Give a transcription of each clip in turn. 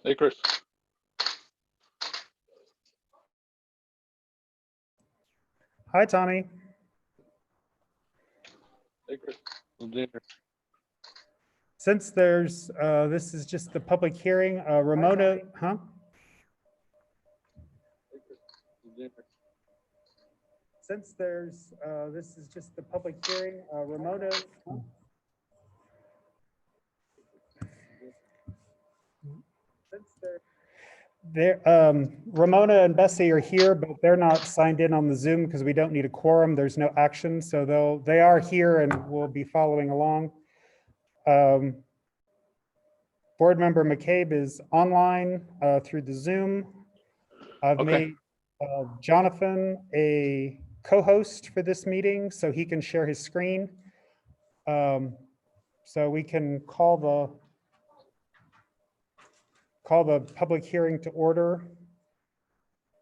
Hey, Chris. Hi, Tommy. Hey, Chris. Dinner. Since there's, this is just the public hearing, Ramona, huh? Hey, Chris. Dinner. Since there's, this is just the public hearing, Ramona. Huh? Since Ramona and Bessie are here, but they're not signed in on the Zoom because we don't need a quorum. There's no action, so they are here and will be following along. Board member McCabe is online through the Zoom. I've Okay. made Jonathan a co-host for this meeting so he can share his screen. So we can call the public hearing to order.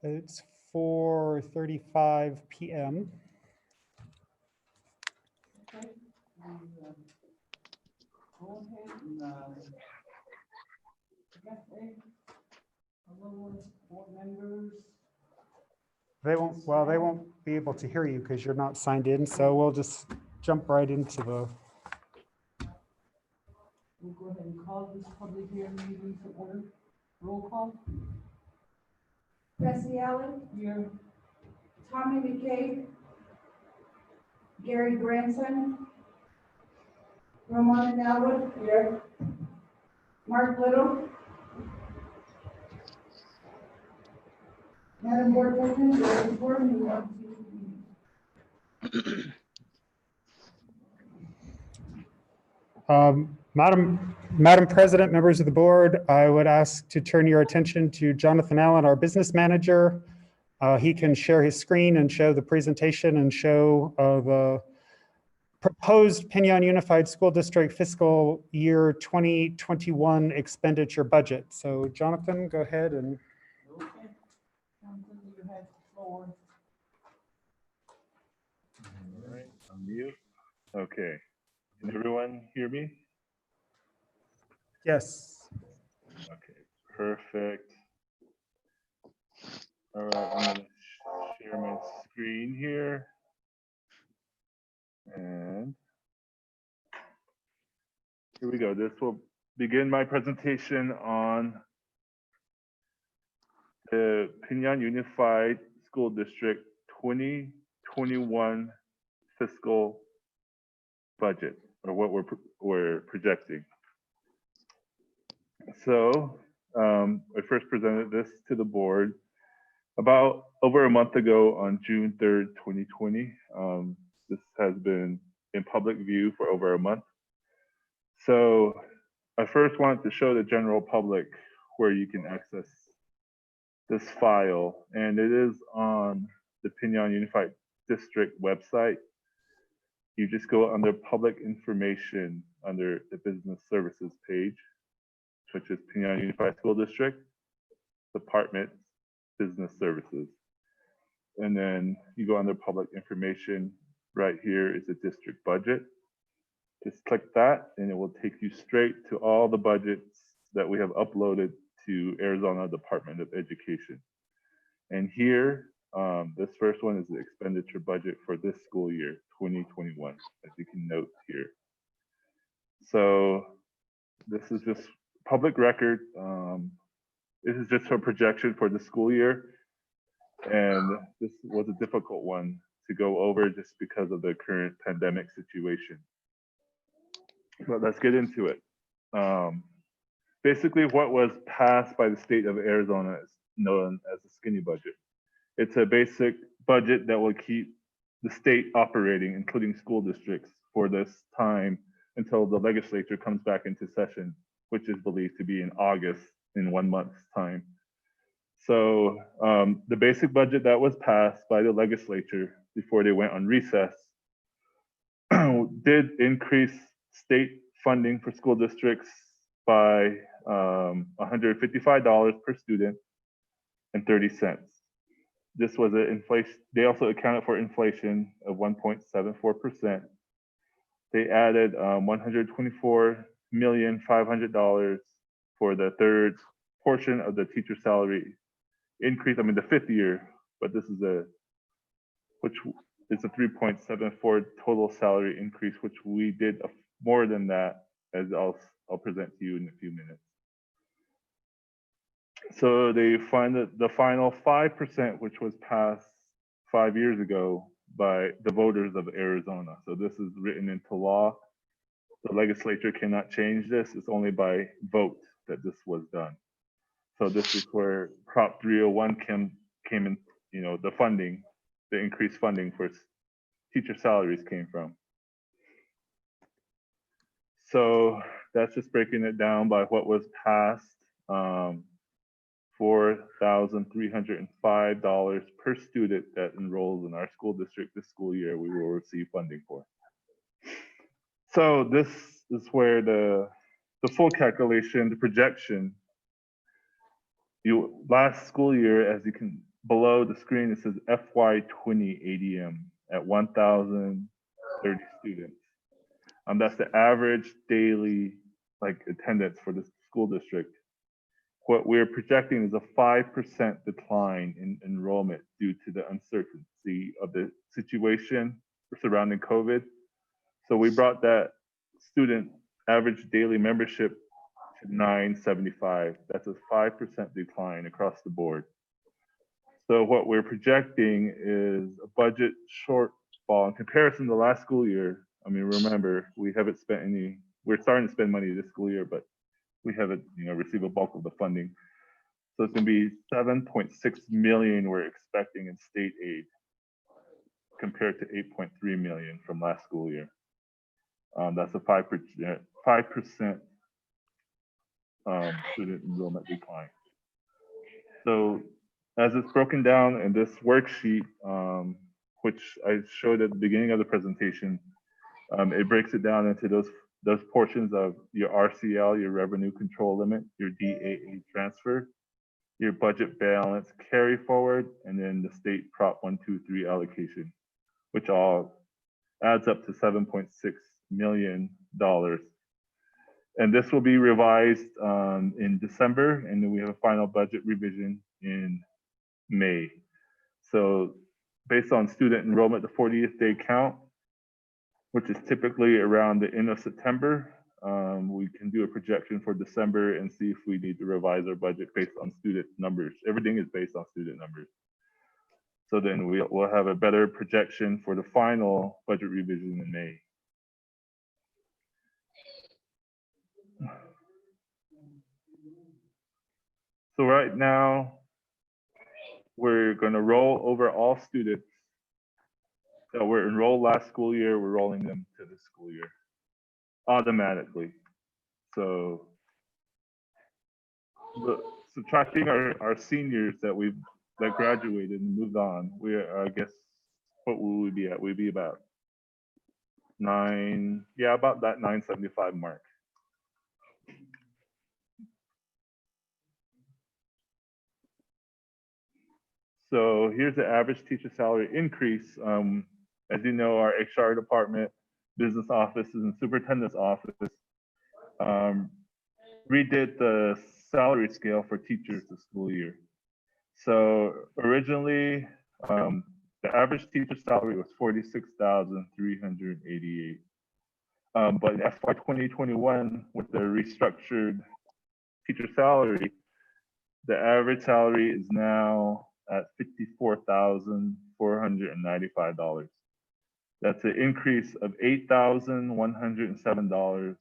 It's 4:35 p.m. Okay, go ahead and, hello, board members. They won't be able to hear you because you're not signed in. So we'll just jump right into the, We'll go ahead and call this public hearing meeting to order. Roll call. Bessie Allen, Here. Tommy McCabe, Gary Branson, Ramona Nelwood, here, Mark Little, Madam Board President, Gary Gordon, who wants to- Madam President, members of the board, I would ask to turn your attention to Jonathan Allen, our business manager. He can share his screen and show the presentation and show the proposed Pinyon Unified School District fiscal year 2021 expenditure budget. So Jonathan, go ahead and. Okay. Jonathan, you have the floor. All right, on mute. Okay. Can everyone hear me? Yes. Okay, perfect. All right, I'm gonna share my screen here. And here we go. This will begin my presentation on the Pinyon Unified School District 2021 fiscal budget, or what we're projecting. So I first presented this to the board about over a month ago on June 3rd, 2020. This has been in public view for over a month. So I first wanted to show the general public where you can access this file, and it is on the Pinyon Unified District website. You just go under public information under the business services page, which is Pinyon Unified School District, Department, Business Services. And then you go under public information. Right here is the district budget. Just click that and it will take you straight to all the budgets that we have uploaded to Arizona Department of Education. And here, this first one is the expenditure budget for this school year, 2021, as you can note here. So this is just public record. This is just a projection for the school year. And this was a difficult one to go over just because of the current pandemic situation. But let's get into it. Basically, what was passed by the state of Arizona is known as the skinny budget. It's a basic budget that will keep the state operating, including school districts, for this time until the legislature comes back into session, which is believed to be in August, in 1 month's time. So the basic budget that was passed by the legislature before they went on recess did increase state funding for school districts by $155 per student and 30 cents. This was an inflation. They also accounted for inflation of 1.74%. They added $124,500,000 for the third portion of the teacher salary increase, I mean, the fifth year, but this is which is a 3.74 total salary increase, which we did more than that, as I'll present to you in a few minutes. So they find that the final 5%, which was passed 5 years ago by the voters of Arizona. So this is written into law. The legislature cannot change this. It's only by vote that this was done. So this is where Prop 301 came in, the funding, the increased funding for teacher salaries came from. So that's just breaking it down by what was passed. $4,305 per student that enrolls in our school district this school year, we will receive funding for. So this is where the full calculation, the projection, last school year, as you can, below the screen, it says FY20 ADM at 1,030 students. That's the average daily attendance for the school district. What we're projecting is a 5% decline in enrollment due to the uncertainty of the situation surrounding COVID. So we brought that student average daily membership to 975. That's a 5% decline across the board. So what we're projecting is a budget shortfall in comparison to last school year. I mean, remember, we haven't spent any, we're starting to spend money this school year, but we haven't, received a bulk of the funding. So it's gonna be 7.6 million we're expecting in state aid compared to 8.3 million from last school year. That's a 5% student enrollment decline. So as it's broken down in this worksheet, which I showed at the beginning of the presentation, it breaks it down into those portions of your RCL, your revenue control limit, your DAA transfer, your budget balance carry forward, and then the state Prop 123 allocation, which all adds up to $7.6 million. And this will be revised in December, and then we have a final budget revision in May. So based on student enrollment, the 40th day count, which is typically around the end of September, we can do a projection for December and see if we need to revise our budget based on student numbers. Everything is based on student numbers. So then we'll have a better projection for the final budget revision in May. So right now, we're going to roll over all students that were enrolled last school year. We're rolling them to this school year automatically. So subtracting our seniors that graduated and moved on, I guess, what will we be at? We'd be about about that 975 mark. So here's the average teacher salary increase. As you know, our HR department, business offices, and superintendent's office redid the salary scale for teachers this school year. So originally, the average teacher salary was $46,388. But in FY 2021, with the restructured teacher salary, the average salary is now at $54,495. That's an increase of $8,107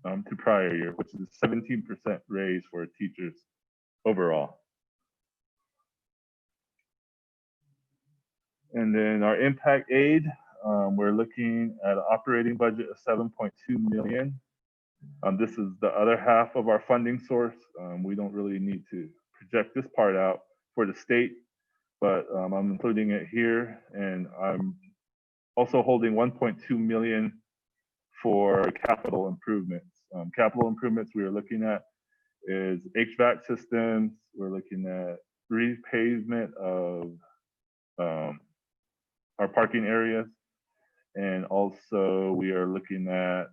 to prior year, which is a 17% raise for teachers overall. And then our impact aid, we're looking at an operating budget of 7.2 million. This is the other half of our funding source. We don't really need to project this part out for the state, but I'm including it here. And I'm also holding 1.2 million for capital improvements. Capital improvements we are looking at is HVAC systems. We're looking at repavement of our parking areas. And also we are looking at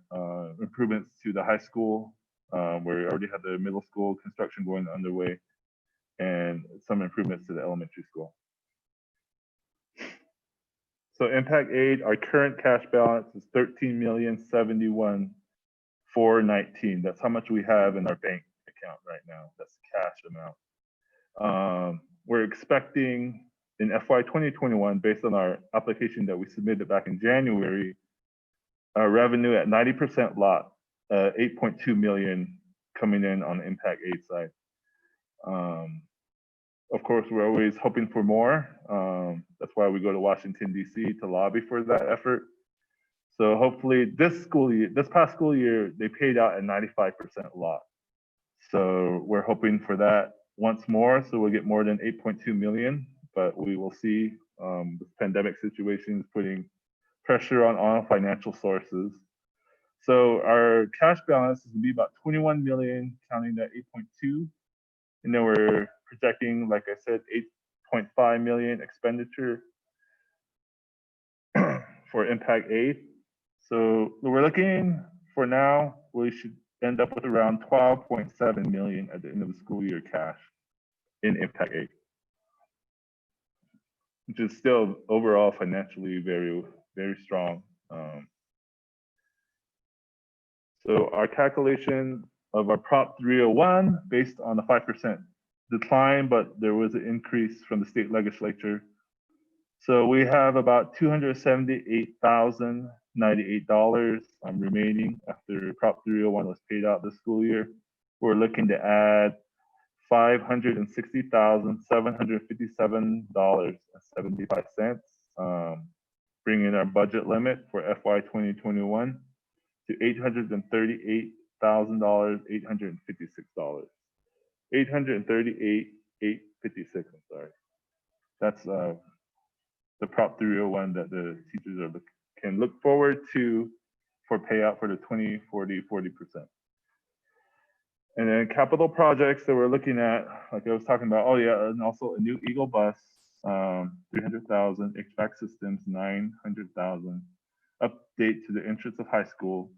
improvements to the high school We already had the middle school construction going underway and some improvements to the elementary school. So impact aid, our current cash balance is $13,071,419. That's how much we have in our bank account right now. That's the cash amount. We're expecting in FY 2021, based on our application that we submitted back in January, our revenue at 90% lot, 8.2 million coming in on the impact aid side. Of course, we're always hoping for more. That's why we go to Washington, D.C. to lobby for that effort. So hopefully this past school year, they paid out at 95% lot. So we're hoping for that once more. So we'll get more than 8.2 million, but we will see. This pandemic situation is putting pressure on all financial sources. So our cash balance is gonna be about 21 million, counting that 8.2. And then we're projecting, like I said, 8.5 million expenditure for impact aid. So we're looking for now, we should end up with around 12.7 million at the end of the school year cash in impact aid, which is still overall financially very, very strong. So our calculation of our Prop 301 based on the 5% decline, but there was an increase from the state legislature. So we have about $278,098 remaining after Prop 301 was paid out this school year. We're looking to add $560,757.75, bringing our budget limit for FY 2021 to $838,856. $838,856. I'm sorry. That's the Prop 301 that the teachers can look forward to for payout for the 20, 40, 40%. And then capital projects that we're looking at, like I was talking about, oh yeah, and also a new Eagle bus, 300,000, HVAC systems, 900,000, update to the entrance of high school,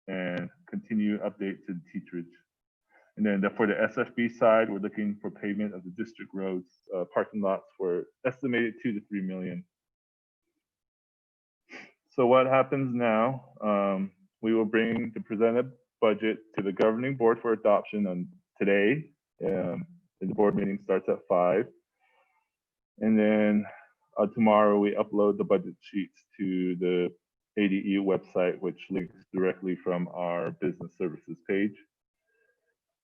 and continue update to the teacherage. And then for the SFB side, we're looking for pavement of the district roads, parking lots for estimated 2 to 3 million. So what happens now? We will bring the presented budget to the governing board for adoption on today. And the board meeting starts at 5. And then tomorrow we upload the budget sheets to the ADE website, which links directly from our business services page.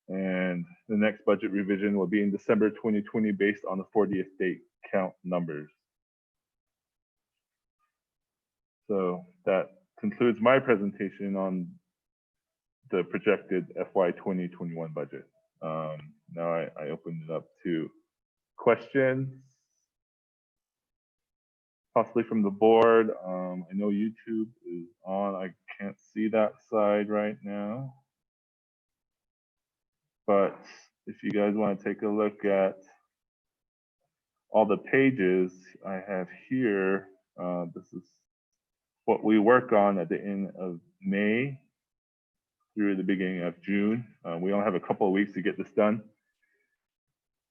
And the next budget revision will be in December 2020 based on the 40th date count numbers. So that concludes my presentation on the projected FY 2021 budget. Now I open it up to questions, possibly from the board. I know YouTube is on. I can't see that side right now. But if you guys want to take a look at all the pages I have here, this is what we work on at the end of May through the beginning of June. We only have a couple of weeks to get this done.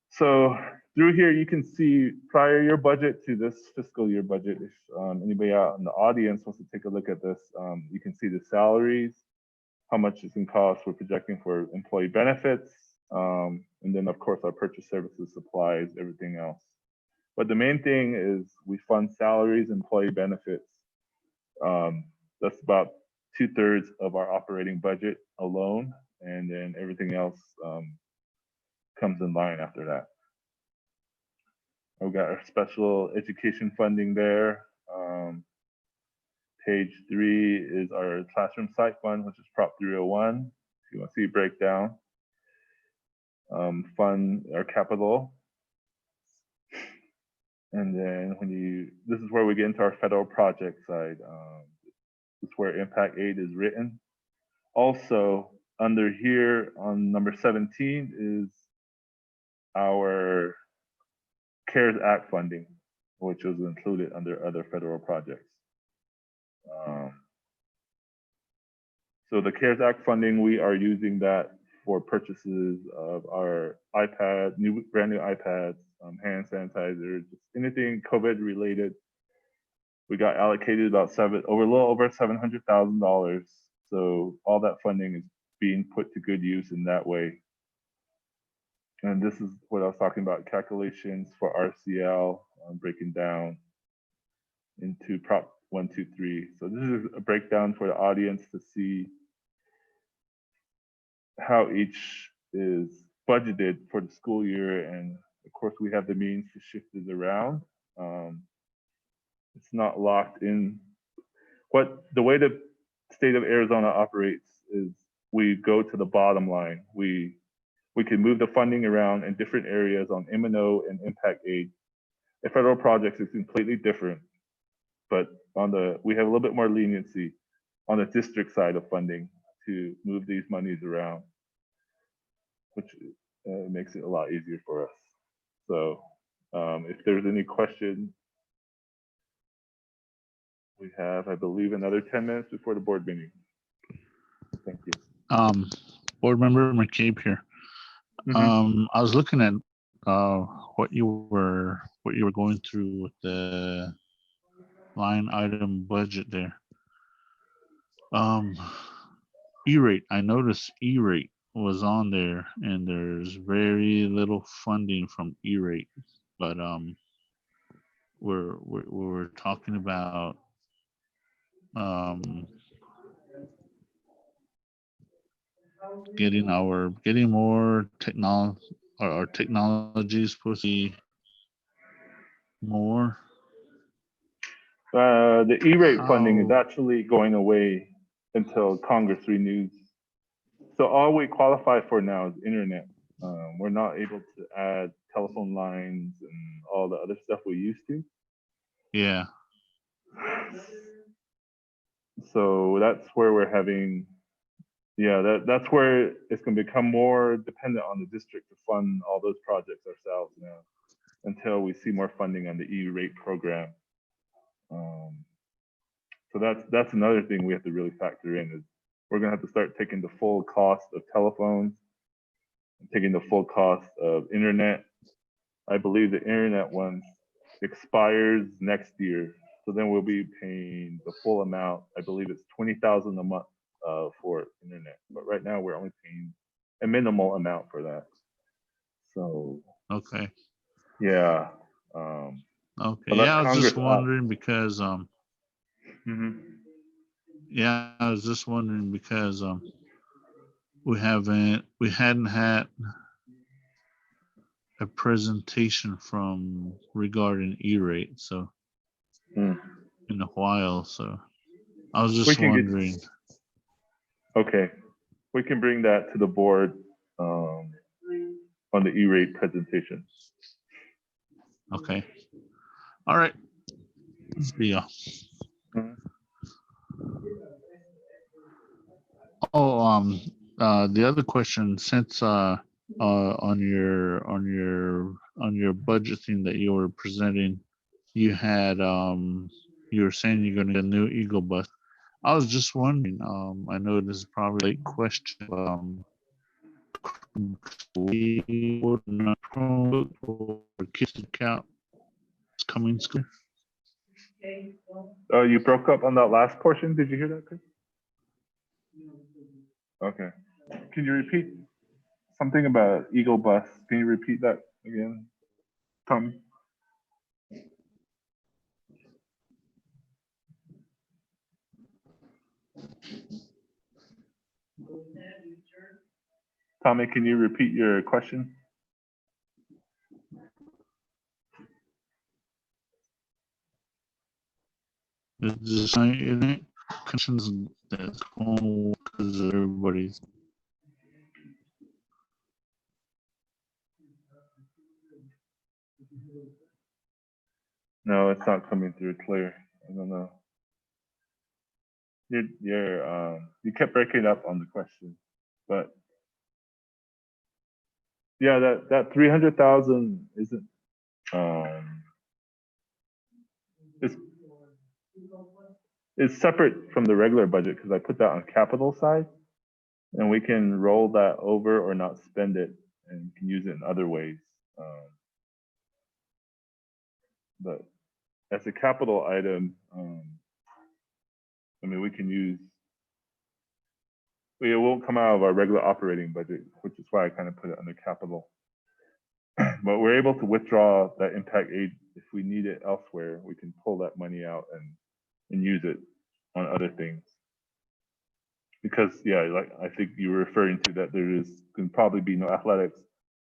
So through here, you can see prior year budget to this fiscal year budget. If anybody out in the audience wants to take a look at this, you can see the salaries, how much it's going to cost. We're projecting for employee benefits, and then of course our purchase services, supplies, everything else. But the main thing is we fund salaries, employee benefits. That's about 2/3 of our operating budget alone, and then everything else comes in line after that. We've got our special education funding there. Page 3 is our classroom site fund, which is Prop 301. If you want to see a breakdown, fund our capital. And then this is where we get into our federal project side. This is where impact aid is written. Also under here on number 17 is our CARES Act funding, which was included under other federal projects. So the CARES Act funding, we are using that for purchases of our brand new iPads, hand sanitizer, just anything COVID related. We got allocated about a little over $700,000. So all that funding is being put to good use in that way. And this is what I was talking about, calculations for RCL, breaking down into Prop 123. So this is a breakdown for the audience to see how each is budgeted for the school year. And of course, we have the means to shift it around. It's not locked in. The way the state of Arizona operates is we go to the bottom line. We can move the funding around in different areas on M&O and impact aid. In federal projects, it's completely different, but we have a little bit more leniency on the district side of funding to move these monies around, which makes it a lot easier for us. So if there's any questions, we have, I believe, another 10 minutes before the board meeting. Thank you. Board Member McCabe here. I was looking at what you were going through with the line item budget there. E-rate, I noticed E-rate was on there, and there's very little funding from E-rate, but we're talking about getting more technology. Our technology is supposed to be more. The E-rate funding is actually going away until Congress renews. So all we qualify for now is internet. We're not able to add telephone lines and all the other stuff we used to. Yeah. So that's where we're having, that's where it's going to become more dependent on the district to fund all those projects ourselves now, until we see more funding on the E-rate program. So that's another thing we have to really factor in, is we're going to have to start taking the full cost of telephones, taking the full cost of internet. I believe the internet one expires next year. So then we'll be paying the full amount. I believe it's $20,000 a month for internet, but right now we're only paying a minimal amount for that. So Okay. yeah. Okay. Yeah, I was just wondering because yeah, I was just wondering because we hadn't had a presentation regarding E-rate, so in a while. So I was just wondering. Okay, we can bring that to the board on the E-rate presentation. Okay. All right. See ya. Oh, the other question, since on your budgeting that you were presenting, you had you were saying you're gonna get a new Eagle bus. I was just wondering, I know this is probably a late question, we wouldn't approve for Kids Account coming school. Oh, you broke up on that last portion. Did you hear that, Chris? Okay. Can you repeat something about Eagle Bus? Can you repeat that again, Tommy? Tommy, can you repeat your question? Is this any conditions that's going because everybody's. No, it's not coming through clear. I don't know. You kept breaking up on the question, but yeah, that 300,000 isn't it's separate from the regular budget because I put that on capital side. and we can roll that over or not spend it and can use it in other ways. But as a capital item, I mean, we can use, it won't come out of our regular operating budget, which is why I kind of put it under capital. But we're able to withdraw that impact aid if we need it elsewhere. We can pull that money out and use it on other things. Because yeah, like I think you were referring to that there is can probably be no athletics.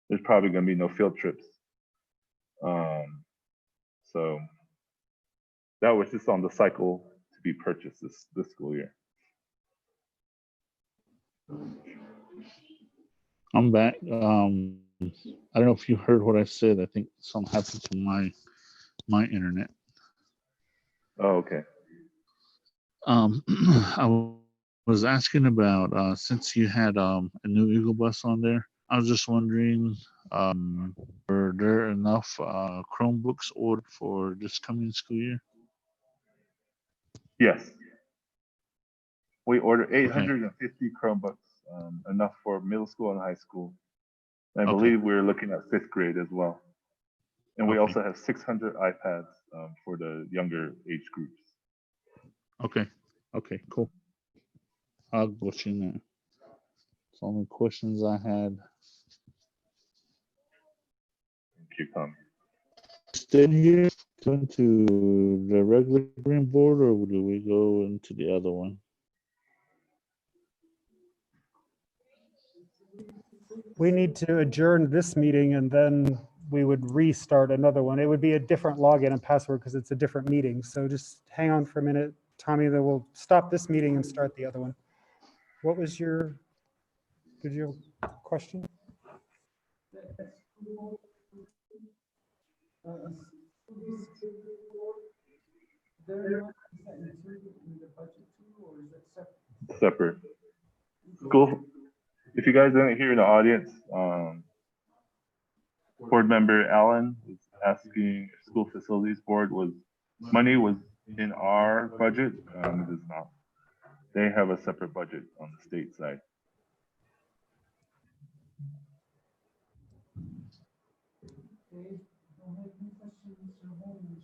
There's probably going to be no field trips. So that was just on the cycle to be purchased this school year. I'm back. I don't know if you heard what I said. I think something happened to my internet. Oh, okay. I was asking about since you had a new Eagle bus on there. I was just wondering, were there enough Chromebooks ordered for this coming school year? Yes. We ordered 850 Chromebooks, enough for middle school and high school. And I believe we're looking at 5th grade as well. And we also have 600 iPads for the younger age groups. Okay, cool. I'll go in there. That's all the questions I had. Thank you, Tom. Stay here, go to the regular green board, or do we go into the other one? We need to adjourn this meeting and then we would restart another one. It would be a different login and password because it's a different meeting. So just hang on for a minute, Tommy, then we'll stop this meeting and start the other one. What was did you have a question? They're not, is that included in the budget too, or is that separate? Separate. School. If you guys aren't here in the audience, board member Allen was asking if school facilities board money was in our budget. It is not. They have a separate budget on the state side. Okay, don't have any questions or homework.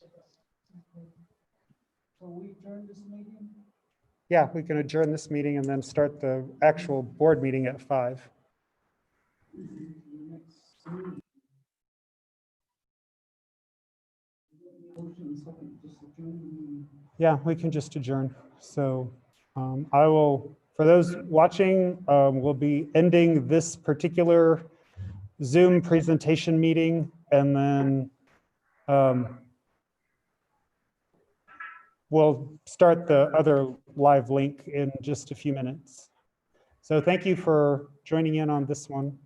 Okay. So we adjourn this meeting? Yeah, we can adjourn this meeting and then start the actual board meeting at 5. Yeah, we can just adjourn. So I will, for those watching, we'll be ending this particular Zoom presentation meeting, and then we'll start the other live link in just a few minutes. So thank you for joining in on this one.